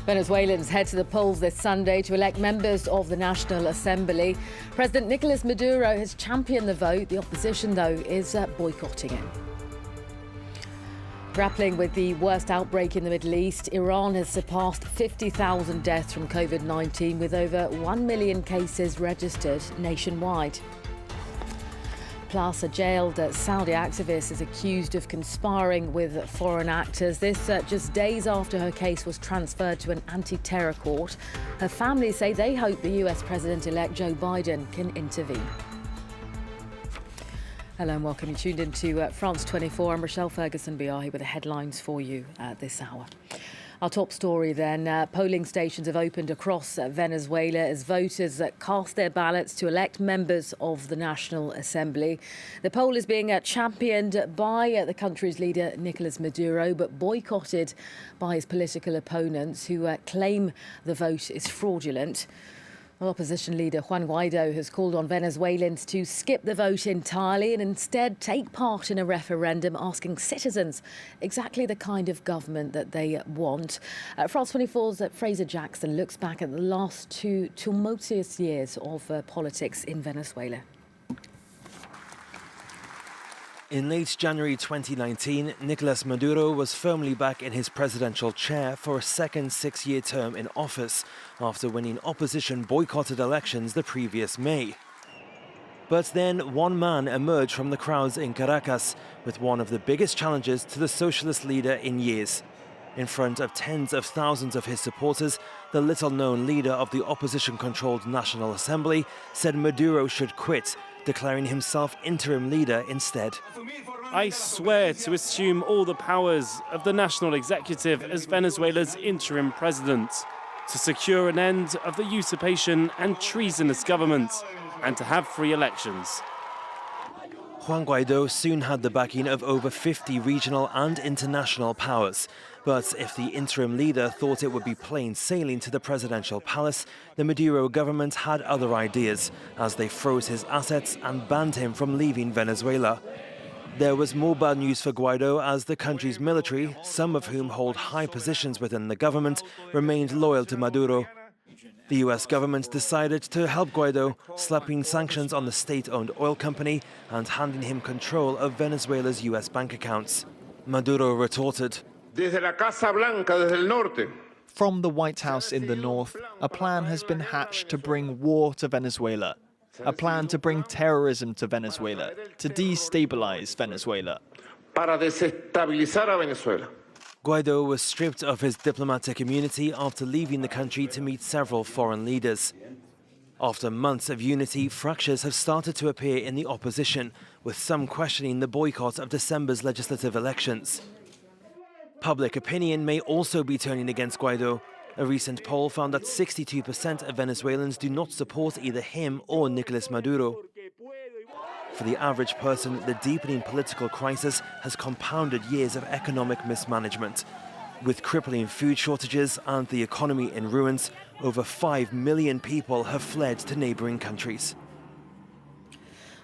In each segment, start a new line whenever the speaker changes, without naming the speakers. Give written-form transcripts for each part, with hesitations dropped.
Venezuelans head to the polls this Sunday to elect members of the National Assembly. President Nicolas Maduro has championed the vote. The opposition, though, is boycotting it. Grappling with the worst outbreak in the Middle East, Iran has surpassed 50,000 deaths from COVID-19, with over 1 million cases registered nationwide. Plus, a jailed Saudi activist is accused of conspiring with foreign actors. This just days after her case was transferred to an anti-terror court. Her family say they hope the US President-elect Joe Biden can intervene. Hello and welcome. You tuned into France 24. I'm Rochelle Ferguson-Biar here with the headlines for you at this hour. Our top story then, polling stations have opened across Venezuela as voters cast their ballots to elect members of the National Assembly. The poll is being championed by the country's leader, Nicolas Maduro, but boycotted by his political opponents who claim the vote is fraudulent. Well, opposition leader Juan Guaido has called on Venezuelans to skip the vote entirely and instead take part in a referendum asking citizens exactly the kind of government that they want. France 24's Fraser Jackson looks back at the last two tumultuous years of politics in Venezuela.
In late January 2019, Nicolas Maduro was firmly back in his presidential chair for a second six-year term in office after winning opposition boycotted elections the previous May. But then one man emerged from the crowds in Caracas with one of the biggest challenges to the socialist leader in years. In front of tens of thousands of his supporters, the little-known leader of the opposition-controlled National Assembly said Maduro should quit, declaring himself interim leader instead.
I swear to assume all the powers of the national executive as Venezuela's interim president, to secure an end of the usurpation and treasonous government, and to have free elections.
Juan Guaido soon had the backing of over 50 regional and international powers. But if the interim leader thought it would be plain sailing to the presidential palace, the Maduro government had other ideas, as they froze his assets and banned him from leaving Venezuela. There was more bad news for Guaido as the country's military, some of whom hold high positions within the government, remained loyal to Maduro. The US government decided to help Guaido, slapping sanctions on the state-owned oil company and handing him control of Venezuela's US bank accounts. Maduro retorted,
"From the White House in the north, a plan has been hatched to bring war to Venezuela, a plan to bring terrorism to Venezuela, to destabilize Venezuela."
Guaido was stripped of his diplomatic immunity after leaving the country to meet several foreign leaders. After months of unity, fractures have started to appear in the opposition, with some questioning the boycott of December's legislative elections. Public opinion may also be turning against Guaido. A recent poll found that 62% of Venezuelans do not support either him or Nicolas Maduro. For the average person, the deepening political crisis has compounded years of economic mismanagement. With crippling food shortages and the economy in ruins, over 5 million people have fled to neighboring countries.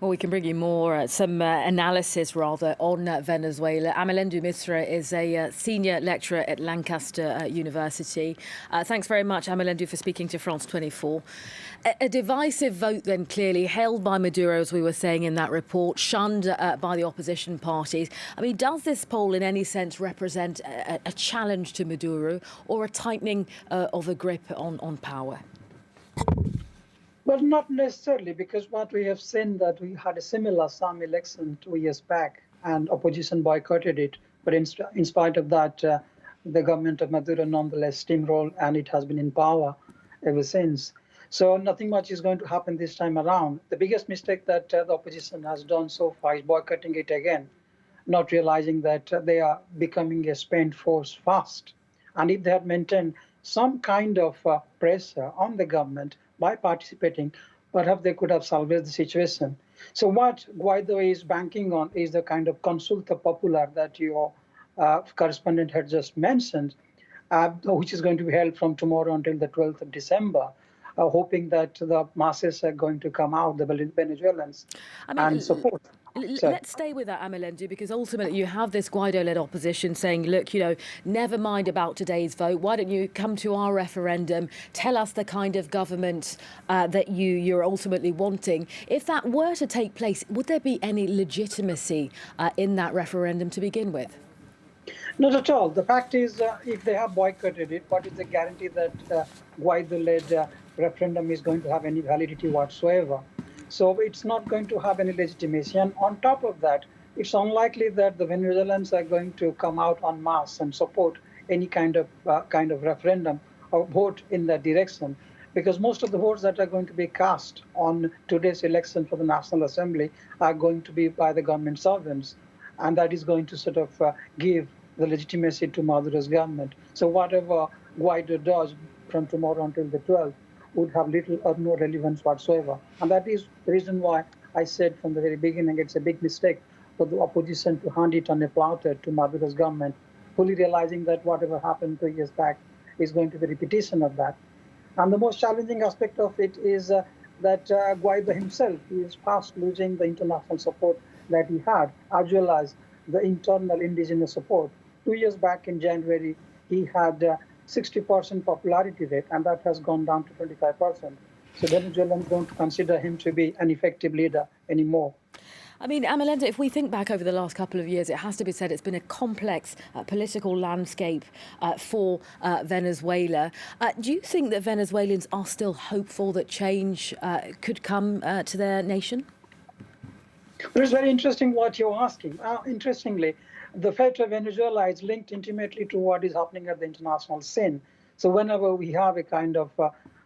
Well, we can bring you more, some analysis rather, on Venezuela. Amelendu Misra is a senior lecturer at Lancaster University. Thanks very much, Amelendu, for speaking to France 24. A divisive vote then clearly held by Maduro, as we were saying in that report, shunned by the opposition parties. I mean, does this poll in any sense represent a challenge to Maduro or a tightening of the grip on power?
Well, not necessarily, because what we have seen that we had a similar Assam election 2 years back and opposition boycotted it. But in spite of that, the government of Maduro nonetheless steamrolled and it has been in power ever since. So nothing much is going to happen this time around. The biggest mistake that the opposition has done so far is boycotting it again, not realizing that they are becoming a spent force fast. And if they had maintained some kind of pressure on the government by participating, perhaps they could have salvaged the situation. So what Guaido is banking on is the kind of consulta popular that your correspondent had just mentioned, which is going to be held from tomorrow until the 12th of December. hoping that the masses are going to come out, the Venezuelans, and support.
Let's stay with that, Amelendu, because ultimately you have this Guaido-led opposition saying, look, never mind about today's vote. Why don't you come to our referendum? Tell us the kind of government that you're ultimately wanting. If that were to take place, would there be any legitimacy in that referendum to begin with?
Not at all. The fact is, if they have boycotted it, what is the guarantee that Guaido-led referendum is going to have any validity whatsoever? So it's not going to have any legitimacy. And on top of that, it's unlikely that the Venezuelans are going to come out en masse and support any kind of referendum or vote in that direction, because most of the votes that are going to be cast on today's election for the National Assembly are going to be by the government servants, and that is going to sort of give the legitimacy to Maduro's government. So whatever Guaido does from tomorrow until the 12th would have little or no relevance whatsoever. And that is the reason why I said from the very beginning it's a big mistake for the opposition to hand it on a platter to Maduro's government, fully realizing that whatever happened 2 years back is going to be a repetition of that. And the most challenging aspect of it is that Guaido himself is fast losing the international support that he had, as well as the internal indigenous support. 2 years back in January, he had 60% popularity rate, and that has gone down to 25%. So Venezuelans don't consider him to be an effective leader anymore.
I mean, Amelendu, if we think back over the last couple of years, it has to be said it's been a complex political landscape for Venezuela. Do you think that Venezuelans are still hopeful that change could come to their nation?
It is very interesting what you're asking. Interestingly, the fate of Venezuela is linked intimately to what is happening at the international scene. So whenever we have a kind of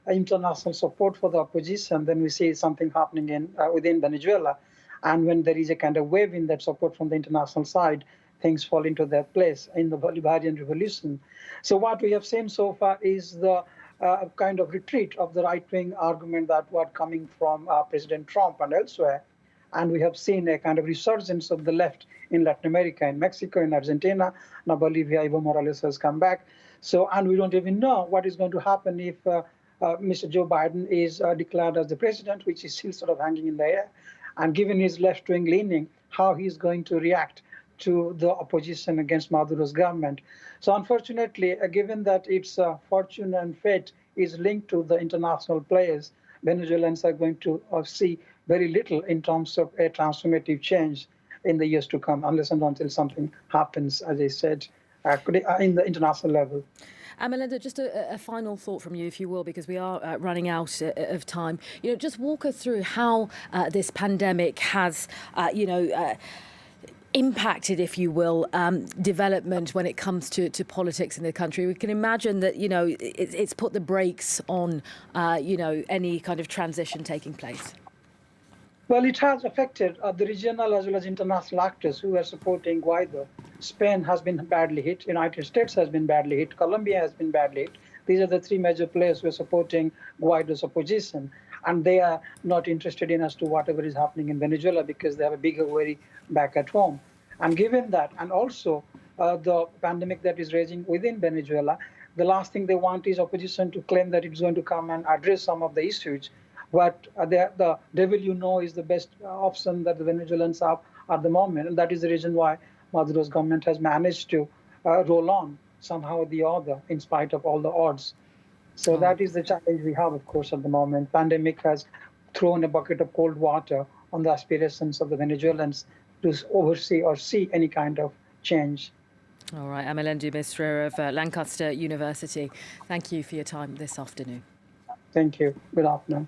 international support for the opposition, then we see something happening within Venezuela. And when there is a kind of wave in that support from the international side, things fall into their place in the Bolivarian revolution. So what we have seen so far is the kind of retreat of the right-wing argument that was coming from President Trump and elsewhere. And we have seen a kind of resurgence of the left in Latin America, in Mexico, in Argentina. Now Bolivia, Evo Morales has come back. So, and we don't even know what is going to happen if Mr. Joe Biden is declared as the president, which is still sort of hanging in the air. And given his left-wing leaning, how he's going to react to the opposition against Maduro's government. So unfortunately, given that its fortune and fate is linked to the international players, Venezuelans are going to see very little in terms of a transformative change in the years to come, unless and until something happens, as I said, in the international level.
Amelendu, just a final thought from you, if you will, because we are running out of time. Just walk us through how this pandemic has, impacted, if you will, development when it comes to politics in the country. We can imagine that, it's put the brakes on, any kind of transition taking place.
Well, it has affected the regional as well as international actors who are supporting Guaido. Spain has been badly hit. United States has been badly hit. Colombia has been badly hit. These are the three major players who are supporting Guaido's opposition. And they are not interested in as to whatever is happening in Venezuela because they have a bigger worry back at home. And given that, and also the pandemic that is raging within Venezuela, the last thing they want is opposition to claim that it's going to come and address some of the issues. But the devil is the best option that the Venezuelans have at the moment. And that is the reason why Maduro's government has managed to roll on somehow or the other in spite of all the odds. So that is the challenge we have, of course, at the moment. Pandemic has thrown a bucket of cold water on the aspirations of the Venezuelans to oversee or see any kind of change.
All right, Amelendu Misra of Lancaster University, thank you for your time this afternoon.
Thank you. Good afternoon.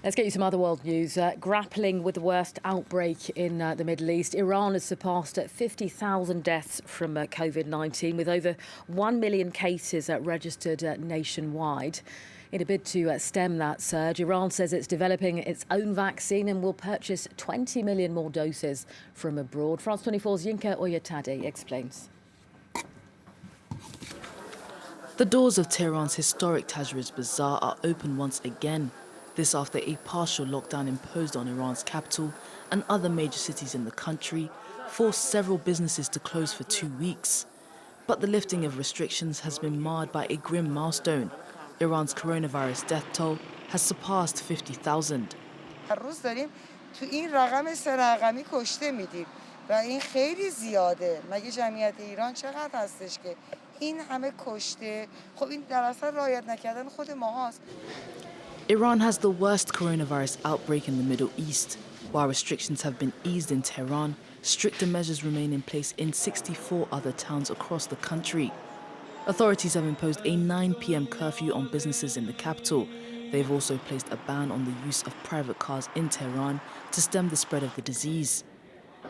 Let's get you some other world news. Grappling with the worst outbreak in the Middle East, Iran has surpassed 50,000 deaths from COVID-19, with over 1 million cases registered nationwide. In a bid to stem that surge, Iran says it's developing its own vaccine and will purchase 20 million more doses from abroad. France 24's Yinka Oyatade explains.
The doors of Tehran's historic Tahrir Bazaar are open once again. This after a partial lockdown imposed on Iran's capital and other major cities in the country forced several businesses to close for 2 weeks. But the lifting of restrictions has been marred by a grim milestone. Iran's coronavirus death toll has surpassed 50,000.
هر روز داریم تو این رقم سه رقمی کشته میدیم و این خیلی زیاده. مگه جمعیت ایران چقدر هستش که این همه کشته؟ خب این در اصل رعایت نکردن خود ماهاست.
Iran has the worst coronavirus outbreak in the Middle East. While restrictions have been eased in Tehran, stricter measures remain in place in 64 other towns across the country. Authorities have imposed a 9 p.m. curfew on businesses in the capital. They've also placed a ban on the use of private cars in Tehran to stem the spread of the disease.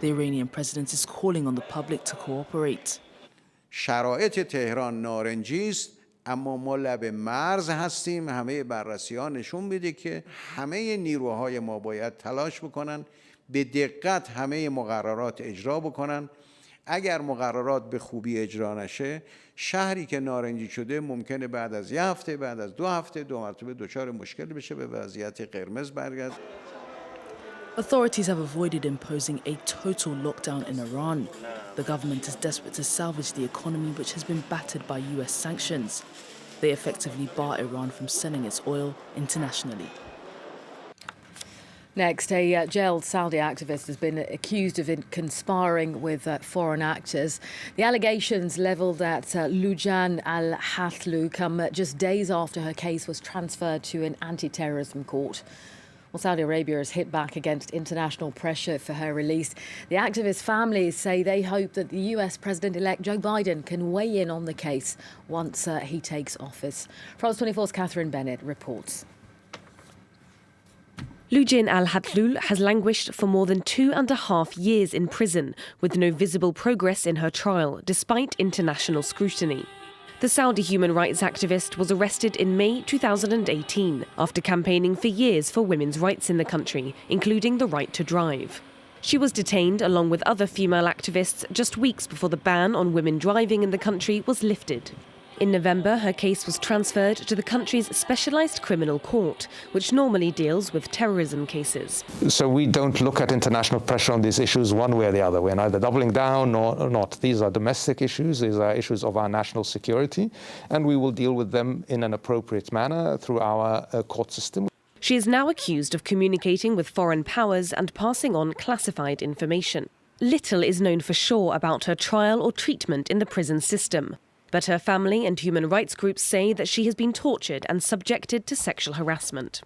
The Iranian president is calling on the public to cooperate.
شرایط تهران نارنجی است، اما ما لب مرز هستیم. همه بررسی‌ها نشون میده که همه نیروهای ما باید تلاش بکنن، به دقت همه مقررات اجرا بکنن. اگر مقررات به خوبی اجرا نشه، شهری که نارنجی شده ممکنه بعد از 1 هفته، بعد از 2 هفته 2 مرتبه دچار مشکل بشه، به وضعیت قرمز برگرده.
Authorities have avoided imposing a total lockdown in Iran. The government is desperate to salvage the economy, which has been battered by US sanctions. They effectively bar Iran from selling its oil internationally.
Next, a jailed Saudi activist has been accused of conspiring with foreign actors. The allegations levelled at Lujan al-Hathlu come just days after her case was transferred to an anti-terrorism court. Well, Saudi Arabia has hit back against international pressure for her release. The activist families say they hope that the US President-elect Joe Biden can weigh in on the case once he takes office. France 24's Catherine Bennett reports.
Lujan al-Hathloul has languished for more than 2.5 years in prison, with no visible progress in her trial, despite international scrutiny. The Saudi human rights activist was arrested in May 2018 after campaigning for years for women's rights in the country, including the right to drive. She was detained along with other female activists just weeks before the ban on women driving in the country was lifted. In November, her case was transferred to the country's specialised criminal court, which normally deals with terrorism cases.
So we don't look at international pressure on these issues one way or the other. We're neither doubling down nor not. These are domestic issues. These are issues of our national security, and we will deal with them in an appropriate manner through our court system.
She is now accused of communicating with foreign powers and passing on classified information. Little is known for sure about her trial or treatment in the prison system. But her family and human rights groups say that she has been tortured and subjected to sexual harassment.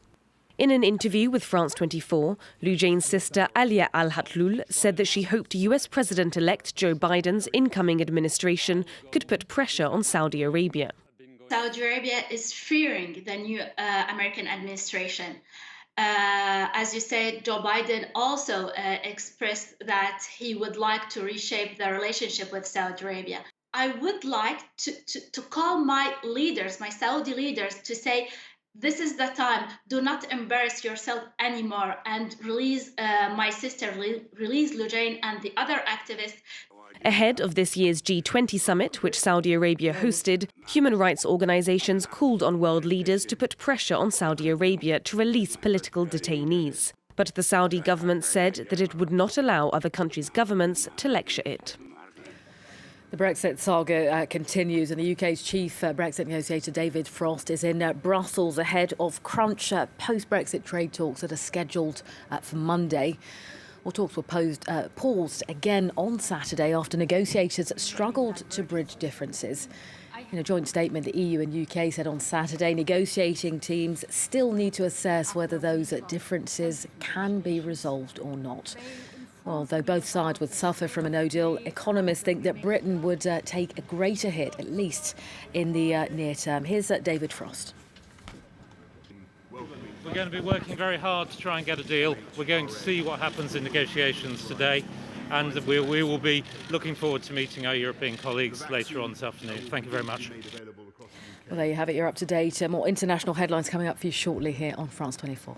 In an interview with France 24, Lujan's sister Alia al-Hathloul said that she hoped US President-elect Joe Biden's incoming administration could put pressure on Saudi Arabia.
Saudi Arabia is fearing the new American administration. As you said, Joe Biden also expressed that he would like to reshape the relationship with Saudi Arabia. I would like to call my leaders, my Saudi leaders, to say, this is the time, do not embarrass yourself anymore, and release my sister, release Lujan and the other activists.
Ahead of this year's G20 summit, which Saudi Arabia hosted, human rights organisations called on world leaders to put pressure on Saudi Arabia to release political detainees. But the Saudi government said that it would not allow other countries' governments to lecture it.
The Brexit saga continues, and the UK's chief Brexit negotiator David Frost is in Brussels ahead of crunch post-Brexit trade talks that are scheduled for Monday. Well, talks were paused again on Saturday after negotiators struggled to bridge differences. In a joint statement, the EU and UK said on Saturday negotiating teams still need to assess whether those differences can be resolved or not. Well, though both sides would suffer from a no-deal, economists think that Britain would take a greater hit, at least in the near term. Here's David Frost.
We're going to be working very hard to try and get a deal. We're going to see what happens in negotiations today, and we will be looking forward to meeting our European colleagues later on this afternoon. Thank you very much.
Well, there you have it. You're up to date. More international headlines coming up for you shortly here on France 24.